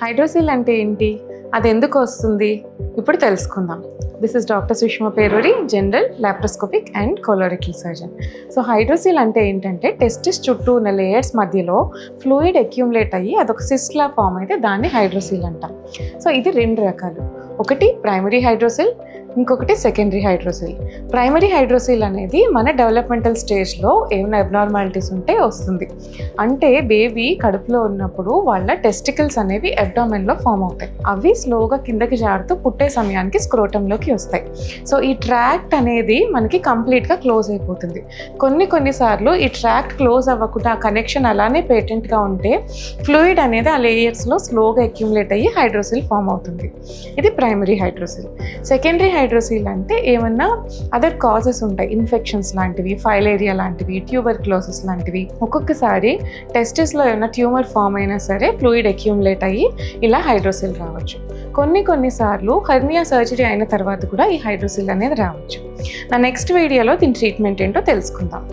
Hydrocele అంటే ఏంటి, అది ఎందుకు వస్తుంది, ఇప్పుడు తెలుసుకుందాం. This is doctor Sushma Peruri, general laparoscopic and colorectal surgeon. So hydrocele అంటే ఏంటంటే టెస్టిస్ చుట్టూ ఉన్న లేయర్స్ మధ్యలో ఫ్లూయిడ్ అక్యూములేట్ అయ్యి అదొక సిస్ట్లా ఫామ్ అయితే దాన్ని హైడ్రోసిల్ అంటాం. సో ఇది రెండు రకాలు, ఒకటి ప్రైమరీ హైడ్రోసిల్, ఇంకొకటి సెకండరీ హైడ్రోసిల్. ప్రైమరీ హైడ్రోసిల్ అనేది మన డెవలప్మెంటల్ స్టేజ్లో ఏమైనా అబ్నార్మాలిటీస్ ఉంటే వస్తుంది. అంటే బేబీ కడుపులో ఉన్నప్పుడు వాళ్ళ టెస్టికల్స్ అనేవి అబ్డామెన్లో ఫామ్ అవుతాయి. అవి స్లోగా కిందకి జారుతూ పుట్టే సమయానికి స్క్రోటంలోకి వస్తాయి. సో ఈ ట్రాక్ట్ అనేది మనకి కంప్లీట్గా క్లోజ్ అయిపోతుంది. కొన్నిసార్లు ఈ ట్రాక్ట్ క్లోజ్ అవ్వకుండా ఆ కనెక్షన్ అలానే పేటెంట్గా ఉంటే ఫ్లూయిడ్ అనేది ఆ లేయర్స్లో స్లోగా అక్యూములేట్ అయ్యి హైడ్రోసిల్ ఫామ్ అవుతుంది. ఇది ప్రైమరీ హైడ్రోసిల్. సెకండరీ హైడ్రోసిల్ అంటే ఏమన్నా అదర్ కాజెస్ ఉంటాయి, ఇన్ఫెక్షన్స్ లాంటివి, ఫైలేరియా లాంటివి, ట్యూబర్క్లోసిస్ లాంటివి. ఒక్కొక్కసారి టెస్టిస్లో ఏమైనా ట్యూమర్ ఫామ్ అయినా సరే ఫ్లూయిడ్ అక్యూములేట్ అయ్యి ఇలా హైడ్రోసిల్ రావచ్చు. కొన్నిసార్లు హెర్నియా సర్జరీ అయిన తర్వాత కూడా ఈ హైడ్రోసిల్ అనేది రావచ్చు. నా నెక్స్ట్ వీడియోలో దీని ట్రీట్మెంట్ ఏంటో తెలుసుకుందాం.